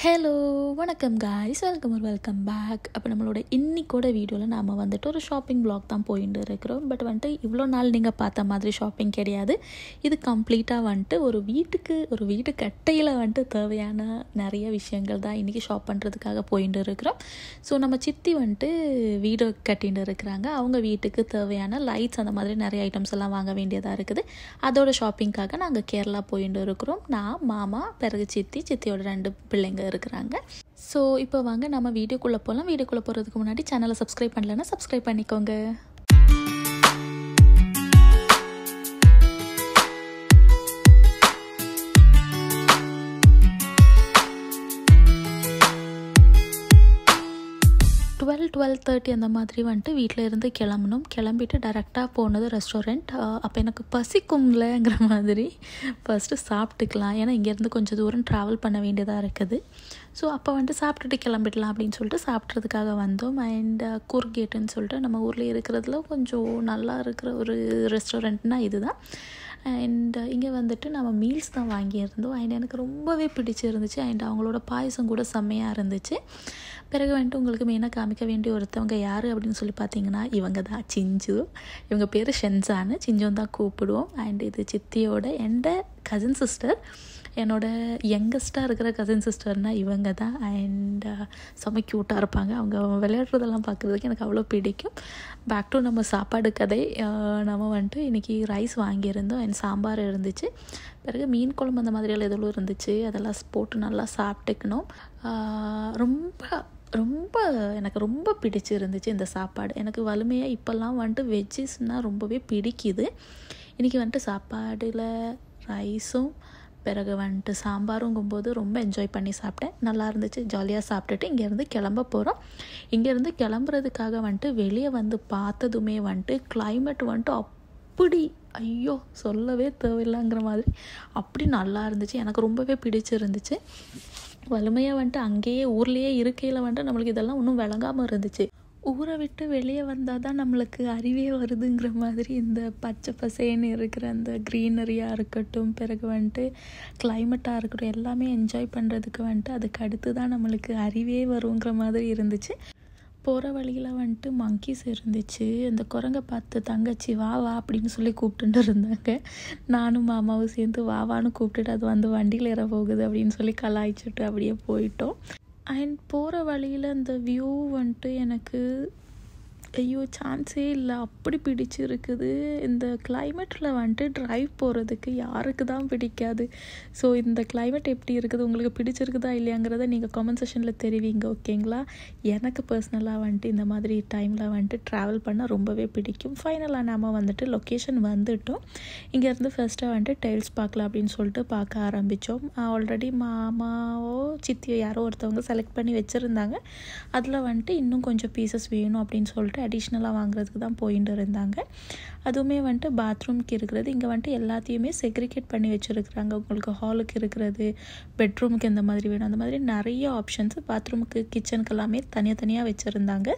Hello வணக்கம் guys, welcome back. அப்போ நம்மளோட இன்னிக்கோட வீடியோவில் நாம் வந்துட்டு ஒரு ஷாப்பிங் ப்ளாக் தான் போயிட்டு இருக்கிறோம். பட் வந்துட்டு இவ்வளோ நாள் நீங்கள் பார்த்த மாதிரி ஷாப்பிங் கிடையாது. இது கம்ப்ளீட்டாக வந்துட்டு ஒரு வீட்டு கட்டையில் வந்துட்டு தேவையான நிறைய விஷயங்கள் தான் இன்றைக்கி ஷாப் பண்ணுறதுக்காக போயிட்டு இருக்கிறோம். ஸோ நம்ம சித்தி வந்துட்டு வீடு கட்டிட்டு இருக்கிறாங்க. அவங்க வீட்டுக்கு தேவையான லைட்ஸ் அந்த மாதிரி நிறைய ஐட்டம்ஸ் எல்லாம் வாங்க வேண்டியதாக இருக்குது. அதோட ஷாப்பிங்காக நாங்கள் கேரளா போயிட்டு இருக்கிறோம். நான், மாமா, பிறகு சித்தியோட 2 பிள்ளைங்க இருக்கிறாங்க. ஸோ இப்போ வாங்க நம்ம வீடியோக்குள்ளே போகலாம். வீடியோக்குள்ளே போகிறதுக்கு முன்னாடி சேனலை சப்ஸ்கிரைப் பண்ணலைன்னா சப்ஸ்கிரைப் பண்ணிக்கோங்க. 12:30 அந்த மாதிரி வந்துட்டு வீட்டில் இருந்து கிளம்பிட்டு டேரெக்டாக போனது ரெஸ்டாரண்ட். அப்போ எனக்கு பசிக்கும்லங்கிற மாதிரி ஃபஸ்ட்டு சாப்பிட்டுக்கலாம், ஏன்னா இங்கேருந்து கொஞ்சம் தூரம் ட்ராவல் பண்ண வேண்டியதாக இருக்குது. ஸோ அப்போ வந்துட்டு சாப்பிட்டுட்டு கிளம்பிடலாம் அப்படின்னு சொல்லிட்டு சாப்பிட்றதுக்காக வந்தோம். அண்ட் கூர்கேட்டுன்னு சொல்லிட்டு நம்ம ஊரில் இருக்கிறதுல கொஞ்சம் நல்லா இருக்கிற ஒரு ரெஸ்டாரண்ட்னால் இதுதான். அண்ட் இங்கே வந்துட்டு நம்ம மீல்ஸ் தான் வாங்கியிருந்தோம். அண்ட் எனக்கு ரொம்பவே பிடிச்சிருந்துச்சு. அண்ட் அவங்களோட பாயசம் கூட செம்மையாக இருந்துச்சு. பிறகு வந்துட்டு உங்களுக்கு மெயினாக காமிக்க வேண்டிய ஒருத்தவங்க யார் அப்படின்னு சொல்லி பார்த்தீங்கன்னா, இவங்க தான் சிஞ்சு. இவங்க பேர் ஷென்சான்னு, சிஞ்சுன்னு தான் கூப்பிடுவோம். அண்ட் இது சித்தியோட கசின் சிஸ்டர், என்னோட யங்கஸ்ட்டாக இருக்கிற கசின் சிஸ்டர்னால் இவங்க தான். அண்ட் செம்ம க்யூட்டாக இருப்பாங்க. அவங்க விளையாடுறதெல்லாம் பார்க்குறதுக்கு எனக்கு அவ்வளோ பிடிக்கும். பேக் டு நம்ம சாப்பாடு கதை. நம்ம வந்துட்டு இன்றைக்கி ரைஸ் வாங்கியிருந்தோம். அண்ட் சாம்பார் இருந்துச்சு. பிறகு மீன் குழம்பு அந்த மாதிரியெல்லாம் எதுவும் இருந்துச்சு. அதெல்லாம் போட்டு நல்லா சாப்பிட்டுக்கணும். எனக்கு ரொம்ப பிடிச்சிருந்துச்சு இந்த சாப்பாடு. எனக்கு வலிமையாக இப்போல்லாம் வந்துட்டு வெஜ்ஜஸ்னால் ரொம்பவே பிடிக்குது. இன்றைக்கி வந்துட்டு சாப்பாடில் ரைஸும் பிறகு வந்துட்டு சாம்பாருங்கும்போது ரொம்ப என்ஜாய் பண்ணி சாப்பிட்டேன். நல்லா இருந்துச்சு. ஜாலியாக சாப்பிட்டுட்டு இங்கேருந்து கிளம்ப போகிறோம். இங்கேருந்து கிளம்புறதுக்காக வந்துட்டு வெளியே வந்து பார்த்ததுமே வந்துட்டு கிளைமேட் வந்துட்டு அப்படி ஐயோ சொல்லவே தேவையில்லைங்கிற மாதிரி அப்படி நல்லா இருந்துச்சு. எனக்கு ரொம்பவே பிடிச்சிருந்துச்சு. வலிமையாக வந்துட்டு அங்கேயே ஊர்லேயே இருக்கையில் வந்துட்டு நம்மளுக்கு இதெல்லாம் ஒன்றும் விளங்காமல் இருந்துச்சு. ஊரை விட்டு வெளியே வந்தால் தான் நம்மளுக்கு அறிவே வருதுங்கிற மாதிரி இந்த பச்சை பசேன்னு இருக்கிற அந்த க்ரீனரியாக இருக்கட்டும், பிறகு வந்துட்டு கிளைமேட்டாக இருக்கட்டும், எல்லாமே என்ஜாய் பண்ணுறதுக்கு வந்துட்டு அதுக்கு அடுத்து தான் நம்மளுக்கு அறிவே வருங்கிற மாதிரி இருந்துச்சு. போகிற வழியில் வந்துட்டு மங்கீஸ் இருந்துச்சு. அந்த குரங்கை பார்த்து தங்கச்சி வா அப்படின்னு சொல்லி கூப்பிட்டுட்டு இருந்தாங்க. நானும் மாமாவும் சேர்ந்து வாவான்னு கூப்பிட்டுட்டு அது வந்து வண்டியில் ஏற போகுது அப்படின்னு சொல்லி கலாய்ச்சிட்டு அப்படியே போயிட்டோம். அண்ட் போகிற வழியில் அந்த வியூ வந்துட்டு எனக்கு சான்ஸே இல்லை, அப்படி பிடிச்சிருக்குது. இந்த கிளைமேட்டில் வந்துட்டு ட்ரைவ் போகிறதுக்கு யாருக்கு தான் பிடிக்காது. ஸோ இந்த கிளைமேட் எப்படி இருக்குது, உங்களுக்கு பிடிச்சிருக்குதா இல்லையாங்கிறத நீங்கள் கமெண்ட் செக்ஷனில் தெரிவிங்க, ஓகேங்களா? எனக்கு பர்சனலாக வந்துட்டு இந்த மாதிரி டைமில் வந்துட்டு ட்ராவல் பண்ண ரொம்பவே பிடிக்கும். ஃபைனலாக நாம் வந்துட்டு லொக்கேஷன் வந்துட்டோம். இங்கேருந்து ஃபர்ஸ்ட்டாக வந்துட்டு டைல்ஸ் பார்க்கலாம் அப்படின்னு சொல்லிட்டு பார்க்க ஆரம்பித்தோம். ஆல்ரெடி மாமாவோ சித்தியோ யாரோ ஒருத்தவங்க செலக்ட் பண்ணி வச்சுருந்தாங்க. அதில் வந்துட்டு இன்னும் கொஞ்சம் பீசஸ் வேணும் அப்படின்னு சொல்லிட்டு அடிஷ்னலாக வாங்குறதுக்கு தான் போயிட்டு இருந்தாங்க. அதுவுமே வந்துட்டு பாத்ரூம்க்கு இருக்கிறது. இங்கே வந்துட்டு எல்லாத்தையுமே செக்ரிகேட் பண்ணி வச்சுருக்குறாங்க. உங்களுக்கு ஹாலுக்கு இருக்கிறது, பெட்ரூமுக்கு எந்த மாதிரி வேணும், அந்த மாதிரி நிறைய ஆப்ஷன்ஸ். பாத்ரூமுக்கு கிச்சனுக்கு எல்லாமே தனியாக வச்சுருந்தாங்க.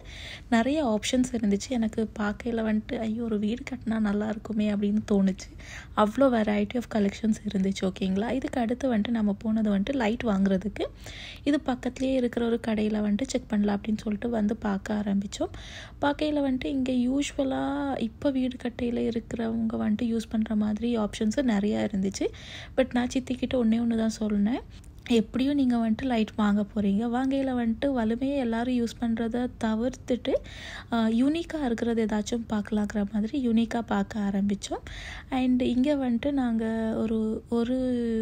நிறைய ஆப்ஷன்ஸ் இருந்துச்சு. எனக்கு பார்க்கையில் வந்துட்டு ஒரு வீடு கட்டினா நல்லா இருக்குமே அப்படின்னு தோணுச்சு. அவ்வளோ வெரைட்டி ஆஃப் கலெக்ஷன்ஸ் இருந்துச்சு, ஓகேங்களா? இதுக்கு அடுத்து வந்துட்டு நம்ம போனது வந்துட்டு லைட் வாங்குறதுக்கு. இது பக்கத்துலேயே இருக்கிற ஒரு கடையில் வந்துட்டு செக் பண்ணலாம் அப்படின்னு சொல்லிட்டு வந்து பார்க்க ஆரம்பித்தோம். பார்க்கையில் வந்துட்டு இங்கே யூஸ்வலாக இப்போ வீடு கட்டையில் இருக்கிறவங்க வந்துட்டு யூஸ் பண்ணுற மாதிரி ஆப்ஷன்ஸு நிறையா இருந்துச்சு. பட் நான் சித்திக்கிட்ட ஒன்று தான் சொன்னேன், எப்படியும் நீங்கள் வந்துட்டு லைட் வாங்க போகிறீங்க, வாங்கையில் வந்துட்டு வலிமையை எல்லோரும் யூஸ் பண்ணுறத தவிர்த்துட்டு யூனிக்காக இருக்கிறது ஏதாச்சும் பார்க்கலாங்கிற மாதிரி யூனிக்காக பார்க்க ஆரம்பித்தோம். அண்ட் இங்கே வந்துட்டு நாங்கள்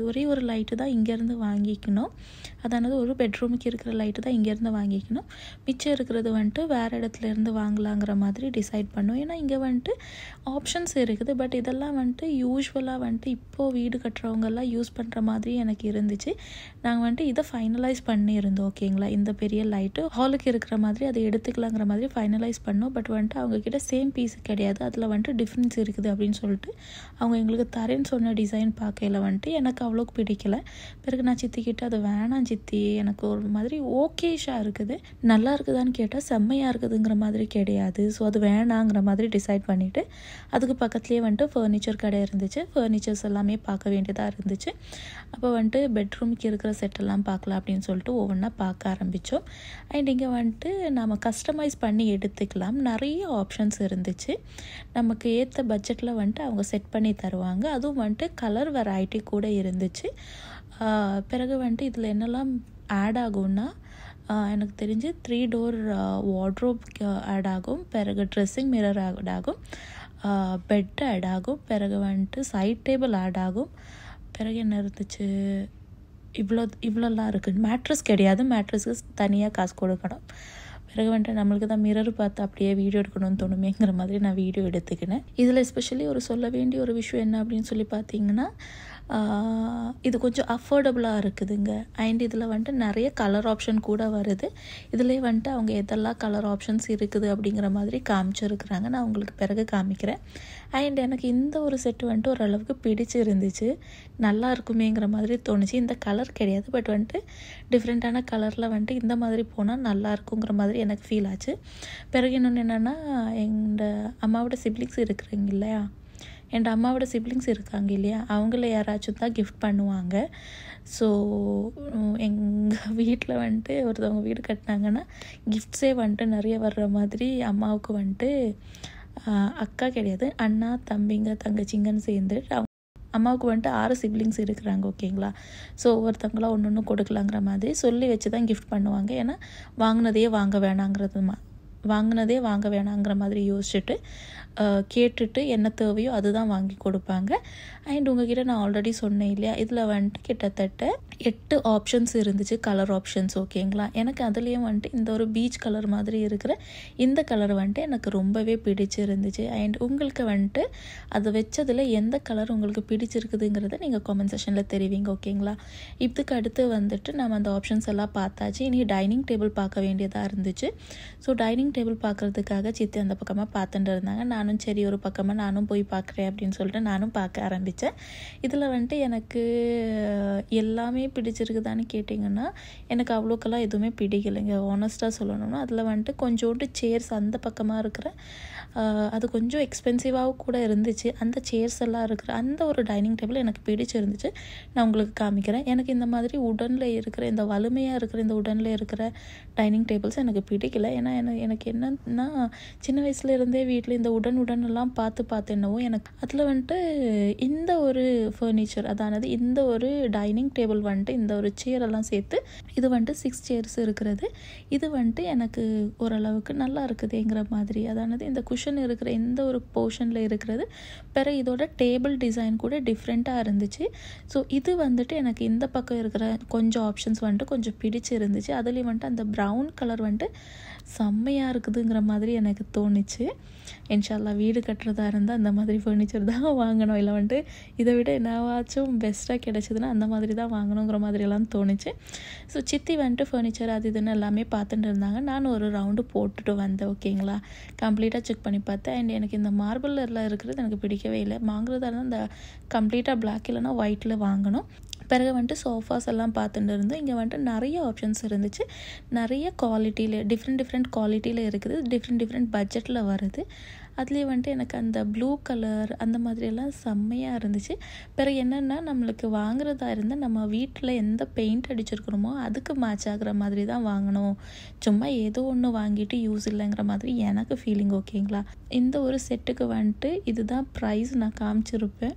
ஒரே ஒரு லைட்டு தான் இங்கேருந்து வாங்கிக்கணும். அதானது ஒரு பெட்ரூமுக்கு இருக்கிற லைட்டு தான் இங்கேருந்து வாங்கிக்கணும். மிச்சம் இருக்கிறது வந்துட்டு வேறு இடத்துலேருந்து வாங்கலாங்கிற மாதிரி டிசைட் பண்ணோம். ஏன்னா இங்கே வந்துட்டு ஆப்ஷன்ஸ் இருக்குது. பட் இதெல்லாம் வந்துட்டு யூஸ்வலாக வந்துட்டு இப்போது வீடு கட்டுறவங்கெல்லாம் யூஸ் பண்ணுற மாதிரி எனக்கு இருந்துச்சு. நாங்கள் வந்துட்டு இதை ஃபைனலைஸ் பண்ணியிருந்தோம், ஓகேங்களா? இந்த பெரிய லைட்டு ஹாலுக்கு இருக்கிற மாதிரி அதை எடுத்துக்கலாங்கிற மாதிரி ஃபைனலைஸ் பண்ணோம். பட் வந்துட்டு அவங்கக்கிட்ட சேம் பீஸ் கிடையாது, அதில் வந்துட்டு டிஃப்ரென்ஸ் இருக்குது அப்படின்னு சொல்லிட்டு அவங்க எங்களுக்கு தரேன்னு சொன்ன டிசைன் பார்க்கையில் வந்துட்டு எனக்கு அவ்வளோக்கு பிடிக்கல. பிறகு நான் சித்திக்கிட்ட அது வேணாம் சித்தி, எனக்கு ஒரு மாதிரி ஓகேஷாக இருக்குது, நல்லா இருக்குதான்னு கேட்டால் செம்மையாக இருக்குதுங்கிற மாதிரி கிடையாது, ஸோ அது வேணாங்கிற மாதிரி டிசைட் பண்ணிவிட்டு அதுக்கு பக்கத்துலேயே வந்துட்டு ஃபர்னிச்சர் கடை இருந்துச்சு. ஃபர்னிச்சர்ஸ் எல்லாமே பார்க்க வேண்டியதாக இருந்துச்சு. அப்போ வந்துட்டு பெட்ரூமுக்கு இருக்கிற செட்டெல்லாம் பார்க்கலாம் அப்படின்னு சொல்லிட்டு ஒவ்வொன்றா பார்க்க ஆரம்பித்தோம். அண்ட் இங்கே வந்துட்டு நம்ம கஸ்டமைஸ் பண்ணி எடுத்துக்கலாம். நிறைய ஆப்ஷன்ஸ் இருந்துச்சு. நமக்கு ஏற்ற பட்ஜெட்டில் வந்துட்டு அவங்க செட் பண்ணி தருவாங்க. அதுவும் வந்துட்டு கலர் வெரைட்டி கூட இருந்துச்சு. பிறகு வந்துட்டு இதில் என்னெல்லாம் ஆட் ஆகும்னா, எனக்கு தெரிஞ்சு 3 டோர் வார்ட்ரோப் ஆட் ஆகும், பிறகு ட்ரெஸ்ஸிங் மிரர் ஆட் ஆகும், பெட் ஆட் ஆகும், பிறகு வந்துட்டு சைட் டேபிள் ஆட் ஆகும், பிறகு என்ன இருந்துச்சு, இவ்வளோலாம் இருக்குது. மேட்ரஸ் கிடையாது, மேட்ரஸுக்கு தனியாக காசு கொடுக்கணும். பிறகு வந்துட்டு நம்மளுக்கு தான் மிரர் பார்த்து அப்படியே வீடியோ எடுக்கணும்னு தோணுமேங்கிற மாதிரி நான் வீடியோ எடுத்துக்கினேன். இதில் எஸ்பெஷலி சொல்ல வேண்டிய ஒரு விஷயம் என்ன அப்படின்னு சொல்லி பார்த்தீங்கன்னா, இது கொஞ்சம் அஃபோர்டபுளாக இருக்குதுங்க. அண்ட் இதில் வந்துட்டு நிறைய கலர் ஆப்ஷன் கூட வருது. இதிலே வந்துட்டு அவங்க எதெல்லாம் கலர் ஆப்ஷன்ஸ் இருக்குது அப்படிங்கிற மாதிரி காமிச்சிருக்கிறாங்க. நான் உங்களுக்கு பிறகு காமிக்கிறேன். அண்ட் எனக்கு இந்த ஒரு செட்டு வந்துட்டு ஓரளவுக்கு பிடிச்சிருந்துச்சு, நல்லா இருக்குமேங்கிற மாதிரி தோணுச்சு. இந்த கலர் கிடையாது, பட் வந்துட்டு டிஃப்ரெண்ட்டான கலரில் வந்துட்டு இந்த மாதிரி போனால் நல்லா இருக்குங்கிற மாதிரி எனக்கு ஃபீல் ஆச்சு. பிறகு இன்னொன்று என்னென்னா, எங்கள் அம்மாவோட சிப்ளிங்ஸ் இருக்கிறாங்க இல்லையா, என் அம்மாவோட சிப்ளிங்ஸ் இருக்காங்க இல்லையா, அவங்கள யாராச்சும் தான் கிஃப்ட் பண்ணுவாங்க. ஸோ எங்கள் வீட்டில் வந்துட்டு ஒருத்தவங்க வீடு கட்டினாங்கன்னா கிஃப்ட்ஸே வந்துட்டு நிறைய வர்ற மாதிரி அம்மாவுக்கு வந்துட்டு அக்கா கிடையாது, அண்ணா, தம்பிங்க, தங்கச்சிங்கன்னு சேர்ந்து அம்மாவுக்கு வந்துட்டு 6 சிப்ளிங்ஸ் இருக்கிறாங்க. ஓகேங்களா. ஸோ ஒவ்வொருத்தவங்களாம் ஒன்று ஒன்று கொடுக்கலாங்கிற மாதிரி சொல்லி வச்சு தான் கிஃப்ட் பண்ணுவாங்க. ஏன்னா வாங்கினதே வாங்க வேணாங்கிற மாதிரி யோசிச்சுட்டு கேட்டுட்டு என்ன தேவையோ அதுதான் வாங்கி கொடுப்பாங்க. அண்ட் உங்ககிட்ட நான் ஆல்ரெடி சொன்னேன் இல்லையா, இதில் வந்துட்டு கிட்டத்தட்ட 8 ஆப்ஷன்ஸ் இருந்துச்சு, கலர் ஆப்ஷன்ஸ். ஓகேங்களா. எனக்கு அதுலேயும் வந்துட்டு இந்த ஒரு பீச் கலர் மாதிரி இருக்கிற இந்த கலர் வந்துட்டு எனக்கு ரொம்பவே பிடிச்சிருந்துச்சு. அண்ட் உங்களுக்கு வந்துட்டு அதை வச்சதில் எந்த கலர் உங்களுக்கு பிடிச்சிருக்குதுங்கிறத நீங்கள் கமெண்ட் செஷனில் தெரிவிங்க. ஓகேங்களா. இதுக்கு அடுத்து வந்துட்டு நம்ம அந்த ஆப்ஷன்ஸ் எல்லாம் பார்த்தாச்சு. இனி டைனிங் டேபிள் பார்க்க வேண்டியதாக இருந்துச்சு. ஸோ டைனிங் டேபிள் பார்க்குறதுக்காக சித்தி அந்த பக்கமாக பார்த்துட்டு இருந்தாங்க. நானும் சரி ஒரு பக்கமாக நானும் போய் பார்க்குறேன் அப்படின்னு சொல்லிட்டு நானும் பார்க்க ஆரம்பித்தேன். இதில் வந்துட்டு எனக்கு எல்லாமே பிடிச்சிருக்குதான்னு கேட்டிங்கன்னா எனக்கு அவ்வளோக்கெல்லாம் எதுவுமே பிடிக்கலைங்க, ஆனஸ்ட்டாக சொல்லணும்னா. அதில் வந்துட்டு கொஞ்சோண்டு சேர்ஸ் அந்த பக்கமாக இருக்கிற அது கொஞ்சம் எக்ஸ்பென்சிவாகவும் கூட இருந்துச்சு. அந்த சேர்ஸ் எல்லாம் இருக்கிற அந்த ஒரு டைனிங் டேபிள் எனக்கு பிடிச்சிருந்துச்சு. நான் உங்களுக்கு காமிக்கிறேன். எனக்கு இந்த மாதிரி உடனில் இருக்கிற இந்த வலிமையாக இருக்கிற இந்த உடனில் இருக்கிற டைனிங் டேபிள்ஸ் எனக்கு பிடிக்கல. ஏன்னா எனக்கு என்னன்னா சின்ன வயசுலேருந்தே வீட்டில் இந்த உடனெல்லாம் பார்த்து என்னவோ எனக்கு அதில் வந்துட்டு இந்த ஒரு ஃபர்னிச்சர், அதானது இந்த ஒரு டைனிங் டேபிள் வந்துட்டு இந்த ஒரு சேரெல்லாம் சேர்த்து இது வந்துட்டு 6 சேர்ஸ் இருக்கிறது. இது வந்துட்டு எனக்கு ஓரளவுக்கு நல்லா இருக்குதுங்கிற மாதிரி, அதானது இந்த குஷன் இருக்கிற இந்த ஒரு போர்ஷனில் இருக்கிறது. பிறகு இதோட டேபிள் டிசைன் கூட டிஃப்ரெண்ட்டாக இருந்துச்சு. ஸோ இது வந்துட்டு எனக்கு இந்த பக்கம் இருக்கிற கொஞ்சம் ஆப்ஷன்ஸ் வந்துட்டு கொஞ்சம் பிடிச்சிருந்துச்சு. அதுலேயும் வந்துட்டு அந்த ப்ரௌன் கலர் வந்துட்டு செம்மையாக இருக்குதுங்கிற மாதிரி எனக்கு தோணுச்சு. இன்ஷால்லா வீடு கட்டுறதா இருந்தால் அந்த மாதிரி ஃபர்னிச்சர் தான் வாங்கணும், இல்லை வந்துட்டு இதை விட என்னவாச்சும் பெஸ்ட்டாக கிடச்சிதுன்னா அந்த மாதிரி தான் வாங்கணுங்கிற மாதிரியெல்லாம் தோணுச்சு. ஸோ சித்தி வந்துட்டு ஃபர்னிச்சர் அது இதுன்னு எல்லாமே பார்த்துட்டு இருந்தாங்க. நான் ஒரு ரவுண்டு போட்டுட்டு வந்தேன். ஓகேங்களா. கம்ப்ளீட்டாக செக் பண்ணி பார்த்தேன். அண்ட் எனக்கு இந்த மார்பிளில் இருக்கிறது எனக்கு பிடிக்கவே இல்லை. வாங்குறதா இருந்தால் இந்த கம்ப்ளீட்டாக பிளாக் இல்லைனா ஒயிட்டில் வாங்கணும். பிறகு வந்துட்டு சோஃபாஸ் எல்லாம் பார்த்துட்டு இருந்தோம். இங்கே வந்துட்டு நிறைய ஆப்ஷன்ஸ் இருந்துச்சு, நிறைய குவாலிட்டியில் டிஃப்ரெண்ட் குவாலிட்டியில் இருக்குது, டிஃப்ரெண்ட் பட்ஜெட்டில் வருது. அதுலேயே வந்துட்டு எனக்கு அந்த ப்ளூ கலர் அந்த மாதிரியெல்லாம் செம்மையாக இருந்துச்சு. பிறகு என்னென்னா நம்மளுக்கு வாங்குறதா இருந்தால் நம்ம வீட்டில் எந்த பெயிண்ட் அடிச்சிருக்கிறோமோ அதுக்கு மேட்ச் ஆகிற மாதிரி தான் வாங்கணும், சும்மா ஏதோ ஒன்று வாங்கிட்டு யூஸ் இல்லைங்கிற மாதிரி எனக்கு ஃபீலிங். ஓகேங்களா. இந்த ஒரு செட்டுக்கு வந்துட்டு இதுதான் ப்ரைஸ் நான் காமிச்சிருப்பேன்.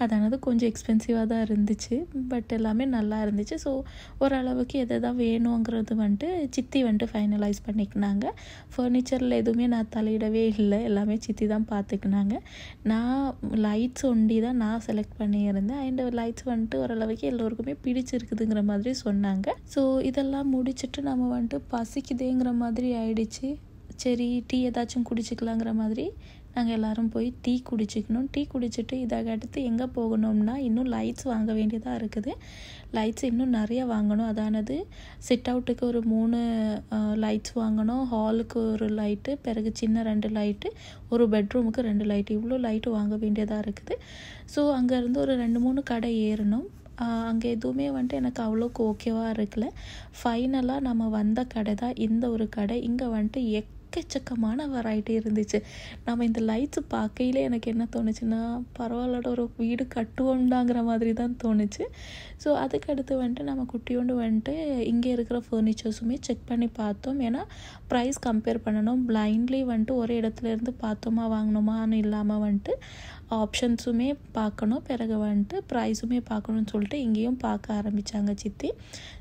அதானது கொஞ்சம் எக்ஸ்பென்சிவாக தான் இருந்துச்சு, பட் எல்லாமே நல்லா இருந்துச்சு. ஸோ ஓரளவுக்கு எதை வேணுங்கிறது வந்துட்டு சித்தி வந்துட்டு ஃபைனலைஸ் பண்ணிக்கினாங்க. ஃபர்னிச்சரில் எதுவுமே நான் தலையிடவே இல்லை, எல்லாமே சித்தி தான் பார்த்துக்கினாங்க. நான் லைட்ஸ் ஒண்டி தான் நான் செலக்ட் பண்ணியிருந்தேன். அண்ட் லைட்ஸ் வந்துட்டு ஓரளவுக்கு எல்லோருக்குமே பிடிச்சிருக்குதுங்கிற மாதிரி சொன்னாங்க. ஸோ இதெல்லாம் முடிச்சுட்டு நம்ம வந்துட்டு பசிக்குதேங்கிற மாதிரி ஆயிடுச்சு. சரி டீ ஏதாச்சும் குடிச்சிக்கலாங்கிற மாதிரி நாங்கள் எல்லோரும் போய் டீ குடிச்சிக்கணும். டீ குடிச்சிட்டு இதாக அடுத்து எங்கே போகணும்னா இன்னும் லைட்ஸ் வாங்க வேண்டியதாக இருக்குது. லைட்ஸ் இன்னும் நிறைய வாங்கணும். அதானது சிட் அவுட்டுக்கு ஒரு 3 லைட்ஸ் வாங்கணும், ஹாலுக்கு ஒரு லைட்டு, பிறகு சின்ன 2 லைட்டு, ஒரு பெட்ரூமுக்கு 2 லைட்டு, இவ்வளோ லைட்டு வாங்க வேண்டியதாக இருக்குது. ஸோ அங்கேருந்து ஒரு 2-3 கடை ஏறணும். அங்கே எதுவுமே வந்துட்டு எனக்கு அவ்வளோக்கு ஓகேவாக இருக்கல. ஃபைனலாக நம்ம வந்த கடை தான் இந்த ஒரு கடை. இங்கே வந்துட்டு எக்கச்சக்கமான வெரைட்டி இருந்துச்சு. நம்ம இந்த லைட்ஸ் பார்க்கையிலே எனக்கு என்ன தோணுச்சுன்னா, பரவாயில்லட ஒரு வீடு கட்டுவோண்டாங்கிற மாதிரி தான் தோணுச்சு. ஸோ அதுக்கடுத்து வந்துட்டு நம்ம குட்டியோண்டு வந்துட்டு இங்கே இருக்கிற ஃபர்னிச்சர்ஸுமே செக் பண்ணி பார்த்தோம். ஏன்னா ப்ரைஸ் கம்பேர் பண்ணணும். பிளைண்ட்லி வந்துட்டு ஒரே இடத்துல இருந்து பார்த்தோமா வாங்கினோமான்னு இல்லாமல் வந்துட்டு ஆப்ஷன்ஸுமே பார்க்கணும், பிறகு வந்துட்டு ப்ரைஸுமே பார்க்கணுன்னு சொல்லிட்டு இங்கேயும் பார்க்க ஆரம்பித்தாங்க சித்தி.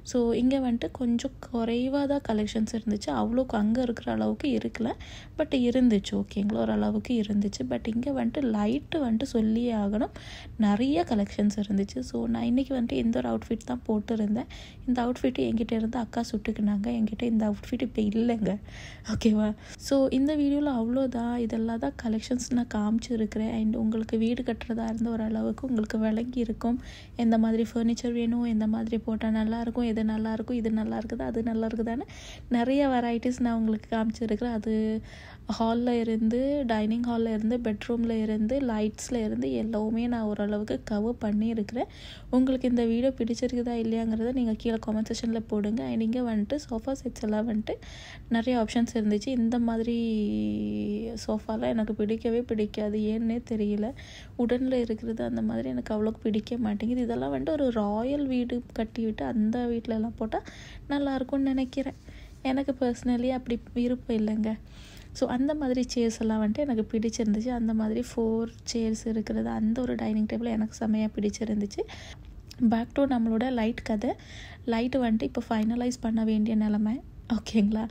ஸோ இங்கே வந்துட்டு கொஞ்சம் குறைவாக தான் கலெக்ஷன்ஸ் இருந்துச்சு. அவ்வளோக்கு அங்கே இருக்கிற அளவுக்கு இருக்கல, பட் இருந்துச்சு ஓகேங்களா, ஓரளவுக்கு இருந்துச்சு. பட் இங்கே வந்துட்டு லைட்டு வந்துட்டு சொல்லியே ஆகணும், நிறைய கலெக்ஷன்ஸ் இருந்துச்சு. ஸோ நான் இன்றைக்கி வந்துட்டு இந்த ஒரு அவுட்ஃபிட் தான் போட்டுருந்தேன். இந்த அவுட்ஃபிட்டு என்கிட்ட இருந்து அக்கா சுட்டுக்குனாங்க. என்கிட்ட இந்த அவுட்ஃபிட் இப்போ இல்லைங்க, ஓகேவா. ஸோ இந்த வீடியோவில் அவ்வளோதான். இதெல்லாம் தான் கலெக்ஷன்ஸ் நான் காமிச்சிருக்கிறேன். அண்ட் உங்களுக்கு வீடு கட்டுறதா இருந்த ஓரளவுக்கு உங்களுக்கு விளங்கி இருக்கும், எந்த மாதிரி ஃபர்னிச்சர் வேணும், எந்த மாதிரி போட்டால் நல்லாயிருக்கும், எது நல்லாயிருக்கும், இது நல்லா இருக்குதா, அது நல்லா இருக்குதான்னு நிறைய வெரைட்டிஸ் நான் உங்களுக்கு காமிச்சிருக்கிறேன். அது ஹாலில் இருந்து, டைனிங் ஹாலில் இருந்து, பெட்ரூமில் இருந்து, லைட்ஸில் இருந்து எல்லாமே நான் ஓரளவுக்கு கவர் பண்ணியிருக்கிறேன். உங்களுக்கு இந்த வீடியோ பிடிச்சிருக்குதா இல்லையாங்கிறத நீங்கள் கீழே காமெண்ட் செக்ஷனில் போடுங்க. அண்ட் இங்கே வந்துட்டு சோஃபா செட்ஸ் எல்லாம் வந்துட்டு நிறைய ஆப்ஷன்ஸ் இருந்துச்சு. இந்த மாதிரி சோஃபாலாம் எனக்கு பிடிக்கவே பிடிக்காது, ஏன்னே தெரியல. உடனில் இருக்கிறது அந்த மாதிரி எனக்கு அவ்வளோக்கு பிடிக்க மாட்டேங்குது. இதெல்லாம் வந்துட்டு ஒரு ராயல் வீடு கட்டிவிட்டு அந்த வீட்டிலலாம் போட்டால் நல்லாயிருக்கும்னு நினைக்கிறேன். எனக்கு பர்சனலி அப்படி விருப்பம் இல்லைங்க. ஸோ அந்த மாதிரி சேர்ஸ் எல்லாம் வந்துட்டு எனக்கு பிடிச்சிருந்துச்சு. அந்த மாதிரி 4 சேர்ஸ் இருக்கிறது, அந்த ஒரு டைனிங் டேபிள் எனக்கு செம்மையாக பிடிச்சிருந்துச்சு. பேக் டு நம்மளோட லைட் கதை. லைட்டு வந்துட்டு இப்போ ஃபைனலைஸ் பண்ண வேண்டிய நிலமை, ஓகேங்களா.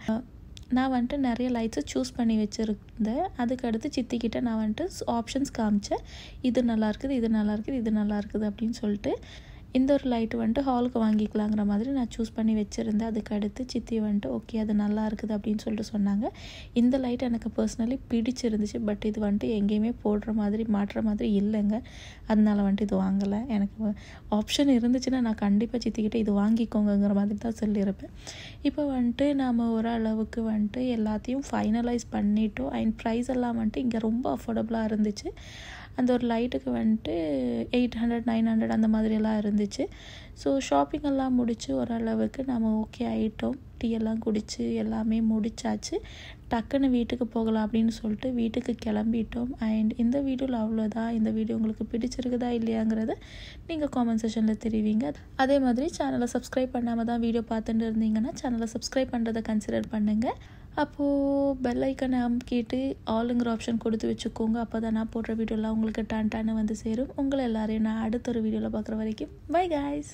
நான் வந்துட்டு நிறைய லைட்ஸை சூஸ் பண்ணி வச்சுருந்தேன். அதுக்கடுத்து சித்திக்கிட்ட நான் வந்துட்டு ஆப்ஷன்ஸ் காமிச்சேன். இது நல்லா இருக்குது, இது நல்லா இருக்குது, இது நல்லா இருக்குது அப்படின்னு சொல்லிட்டு. இந்த ஒரு லைட்டு வந்துட்டு ஹாலுக்கு வாங்கிக்கலாங்கிற மாதிரி நான் சூஸ் பண்ணி வச்சுருந்தேன். அதுக்கடுத்து சித்தி வந்துட்டு ஓகே அது நல்லா இருக்குது அப்படின்னு சொல்லிட்டு சொன்னாங்க. இந்த லைட் எனக்கு பர்சனலி பிடிச்சிருந்துச்சு. பட் இது வந்துட்டு எங்கேயுமே போடுற மாதிரி மாட்டுற மாதிரி இல்லைங்க. அதனால வந்துட்டு இது வாங்கலை. எனக்கு ஆப்ஷன் இருந்துச்சுன்னா நான் கண்டிப்பாக சித்திக்கிட்ட இது வாங்கிக்கோங்கிற மாதிரி தான் சொல்லியிருப்பேன். இப்போ வந்துட்டு நாம் ஓரளவுக்கு வந்துட்டு எல்லாத்தையும் ஃபைனலைஸ் பண்ணிட்டோம். அண்ட் ப்ரைஸ் எல்லாம் வந்துட்டு இங்கே ரொம்ப அஃபோர்டபுளாக இருந்துச்சு. அந்த ஒரு லைட்டுக்கு வந்துட்டு 800 900 அந்த மாதிரியெல்லாம் இருந்துச்சு. ஸோ ஷாப்பிங் எல்லாம் முடித்து ஓரளவுக்கு நம்ம ஓகே ஆகிட்டோம். டீ எல்லாம் குடித்து எல்லாமே முடிச்சாச்சு. டக்குன்னு வீட்டுக்கு போகலாம் அப்படின்னு சொல்லிட்டு வீட்டுக்கு கிளம்பிட்டோம். அண்ட் இந்த வீடியோவில் அவ்வளோதான். இந்த வீடியோ உங்களுக்கு பிடிச்சிருக்குதா இல்லையாங்கிறத நீங்கள் காமெண்ட் செக்ஷனில் தெரிவிங்க. அதே மாதிரி சேனலை சப்ஸ்கிரைப் பண்ணாமல் தான் வீடியோ பார்த்துட்டு இருந்தீங்கன்னா சேனலை சப்ஸ்கிரைப் பண்ணுறதை கன்சிடர் பண்ணுங்கள். அப்போது பெல் ஐக்கனை அமுக்கிட்டு ஆளுங்கிற ஆப்ஷன் கொடுத்து வச்சுக்கோங்க. அப்போ தான் நான் போடுற வீடியோலாம் உங்களுக்கு டான்னு வந்து சேரும். உங்களை எல்லாரையும் நான் அடுத்த ஒரு வீடியோவில் பார்க்குற வரைக்கும் பை கைஸ்.